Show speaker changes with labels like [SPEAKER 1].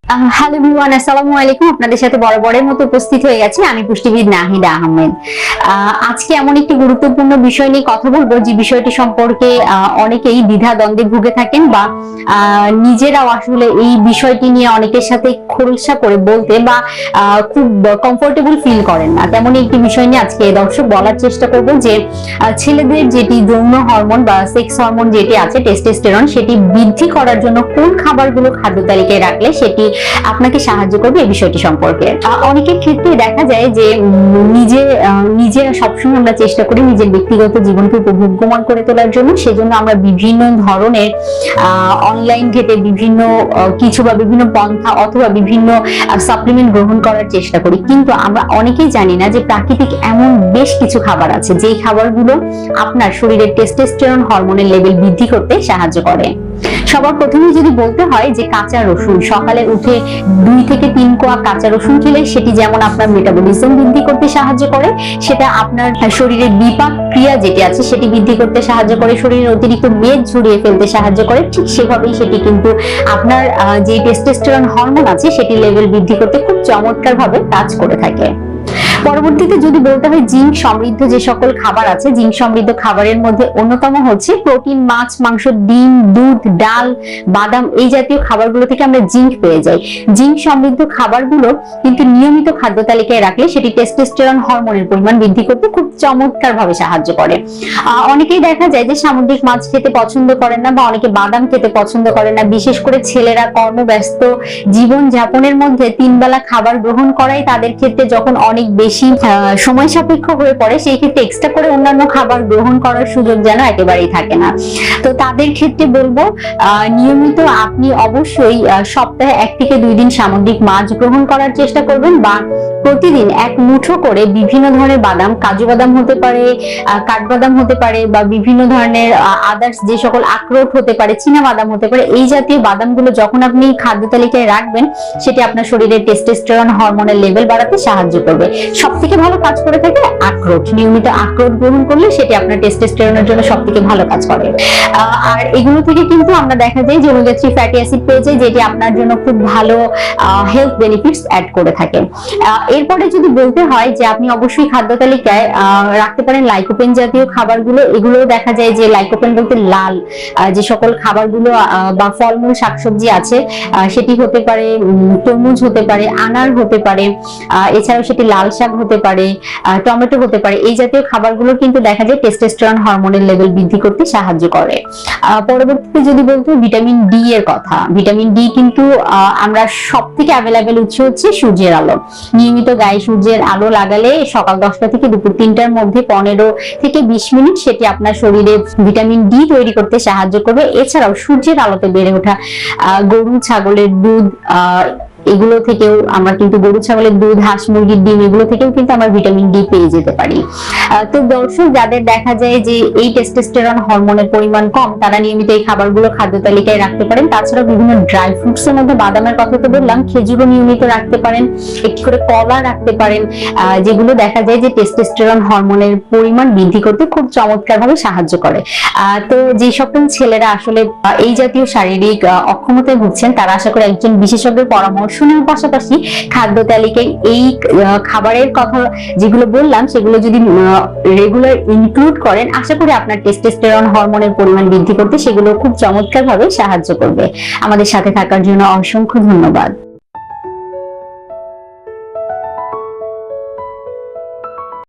[SPEAKER 1] Hello everyone, আসসালামু আলাইকুম। আপনাদের সাথে বরাবরের মতো উপস্থিত হয়ে গেছি আমি পুষ্টিবিদ নাহিদা আহমেদ। আজকে এমন একটি গুরুত্বপূর্ণ বিষয় নিয়ে কথা বলবো যে বিষয়টি সম্পর্কে অনেকেই দ্বিধাদ্বন্দ্বে ভুগে থাকেন বা নিজেরাও আসলে এই বিষয়টি নিয়ে অনেকের সাথে খোলসা করে বলতে বা খুব কমফোর্টেবল ফিল করেন না। তেমন একটি বিষয় নিয়ে আজকে দর্শক বলার চেষ্টা করব যে ছেলেদের যেটি যৌন হরমোন বা সেক্স হরমোন যেটি আছে টেস্টোস্টেরন, সেটি বৃদ্ধি করার জন্য কোন খাবারগুলো খাদ্য তালিকায় রাখলে সেটি আপনাকে সাহায্য করবে এই বিষয়টি সম্পর্কে। অনেকের ক্ষেত্রে দেখা যায় যে নিজেরা সবসময় আমরা চেষ্টা করি নিজের ব্যক্তিগত জীবনকে উপভোগ্যময় করে তোলার জন্য। সেজন্য আমরা বিভিন্ন ধরনের অনলাইন ঘেটে বিভিন্ন কিছু বা বিভিন্ন পন্থা অথবা বিভিন্ন সাপ্লিমেন্ট গ্রহণ করার চেষ্টা করি, কিন্তু আমরা অনেকেই জানি না যে প্রাকৃতিক এমন বেশ কিছু খাবার আছে যেই খাবারগুলো আপনার শরীরের টেস্টোস্টেরন হরমোনের লেভেল বৃদ্ধি করতে সাহায্য করে। সবার প্রথমে যদি বলতে হয় যে কাঁচা রসুন, সকালে উঠে 2 থেকে 3 কোয়া কাঁচা রসুন খেলে সেটি যেমন আপনার মেটাবলিজম বৃদ্ধি করতে সাহায্য করে, সেটা আপনার শরীরের বিপাক ক্রিয়া যেটি আছে সেটি বৃদ্ধি করতে সাহায্য করে, শরীরের অতিরিক্ত মেদ ঝরিয়ে ফেলতে সাহায্য করে। ঠিক সেভাবেই সেটি কিন্তু আপনার যে টেস্টোস্টেরন হরমোন আছে সেটি লেভেল বৃদ্ধি করতে খুব চমৎকার ভাবে কাজ করে থাকে। পরবর্তীতে যদি বলতে হয় জিঙ্ক সমৃদ্ধ যে সকল খাবার আছে, জিঙ্ক সমৃদ্ধ খাবারের মধ্যে অন্যতম হচ্ছে প্রোটিন, মাছ, মাংস, ডিম, দুধ, ডাল, বাদাম, এই জাতীয় খাবারগুলো থেকে আমরা জিঙ্ক পেয়ে যাই। জিঙ্ক সমৃদ্ধ খাবারগুলো কিন্তু নিয়মিত খাদ্য তালিকায় রাখলে সেটি টেস্টোস্টেরন হরমোনের পরিমাণ বৃদ্ধি করতে খুব চমৎকার ভাবে সাহায্য করে। অনেকেই দেখা যায় যে সামুদ্রিক মাছ খেতে পছন্দ করেন না বা অনেকে বাদাম খেতে পছন্দ করেন না। বিশেষ করে ছেলেরা কর্মব্যস্ত জীবন যাপনের মধ্যে 3 বেলা খাবার গ্রহণ করাই তাদের ক্ষেত্রে যখন অনেক বেশি সময় সাপেক্ষ হয়ে পড়ে, সেই ক্ষেত্রে এক্সট্রা করে অন্যান্য খাবার গ্রহণ করার সুযোগ যেন একেবারেই থাকে না। তো তাদের ক্ষেত্রে বলবো নিয়মিত আপনি অবশ্যই সপ্তাহে 1 থেকে 2 দিন সামুদ্রিক মাছ গ্রহণ করার চেষ্টা করবেন বা প্রতিদিন 1 মুঠো করে বিভিন্ন ধরনের বাদাম, কাজু বাদাম হতে পারে, কাঠবাদাম হতে পারে বা বিভিন্ন ধরনের আদার্স যে সকল আখরোট হতে পারে, চীনা বাদাম হতে পারে, এই জাতীয় বাদামগুলো যখন আপনি খাদ্য তালিকায় রাখবেন সেটি আপনার শরীরের টেস্টোস্টেরন হরমোনের লেভেল বাড়াতে সাহায্য করবে। সবথেকে ভালো কাজ করে থাকে আখরোট। নিয়মিত আখরোট গ্রহণ করলে সেটি আপনার টেস্টোস্টেরনের জন্য সবথেকে ভালো কাজ করে। আর এগুলো থেকে কিন্তু আমরা দেখা যায় যে ওমেগা 3 ফ্যাটি অ্যাসিড পেয়ে যাই, যেটি আপনার জন্য খুব ভালো হেলথ বেনিফিটস অ্যাড করে থাকে। এরপরে যদি বলতে হয় যে আপনি অবশ্যই খাদ্য তালিকায় রাখতে পারেন লাইকোপেন জাতীয় খাবারগুলো। এগুলো দেখা যায় যে লাইকোপেন বলতে লাল যে সকল খাবারগুলো বা ফলমূল শাকসবজি আছে, সেটি হতে পারে তরমুজ, হতে পারে আনার, হতে পারে এছাড়াও সেটি লাল শাক হতে পারে, টমেটো হতে পারে। এই জাতীয় খাবারগুলো কিন্তু দেখা যায় টেস্টোস্টেরন হরমোনের লেভেল বৃদ্ধি করতে সাহায্য করে। পরবর্তীতে যদি বলতে ভিটামিন ডি এর কথা, ভিটামিন ডি কিন্তু আমরা সবথেকে অ্যাভেলেবেল উৎস হচ্ছে সূর্যের আলো। নিয়মিত গায়ে সূর্যের আলো লাগালে সকাল 10টা থেকে দুপুর 3টার মধ্যে 15 থেকে 20 মিনিট সেটি আপনার শরীরে ভিটামিন ডি তৈরি করতে সাহায্য করবে। এছাড়াও সূর্যের আলোতে বেড়ে ওঠা গরু, ছাগলের দুধ, এগুলো থেকেও আমরা কিন্তু গরু, ছাগলের দুধ, হাঁস, মুরগির ডিম, এগুলো থেকেও কিন্তু আমরা ভিটামিন ডি পেয়ে যেতে পারি। তো দর্শক, যাদের দেখা যায় যে এই টেস্টোস্টেরন হরমোনের পরিমাণ কম, তারা নিয়মিত এই খাবারগুলো খাদ্য তালিকায় রাখতে পারেন। তাছাড়া বিভিন্ন ড্রাই ফ্রুটস এর মধ্যে বাদামের কথা তো বললাম, খেজুরও নিয়মিত রাখতে পারেন, একটি করে কলা রাখতে পারেন, যেগুলো দেখা যায় যে টেস্টোস্টেরন হরমোনের পরিমাণ বৃদ্ধি করতে খুব চমৎকার ভাবে সাহায্য করে। তো যে সকল ছেলেরা আসলে এই জাতীয় শারীরিক অক্ষমতায় ভুগছেন, তারা আশা করি একজন বিশেষজ্ঞের পরামর্শ নেওয়ার পাশাপাশি খাদ্য তালিকায় এই খাবারের কথা যেগুলো বললাম সেগুলো যদি রেগুলার ইনক্লুড করেন, আশা করি আপনার টেস্টোস্টেরন হরমোনের পরিমাণ বৃদ্ধি করতে সেগুলো খুব চমৎকার ভাবে সাহায্য করবে। আমাদের সাথে থাকার জন্য অসংখ্য ধন্যবাদ।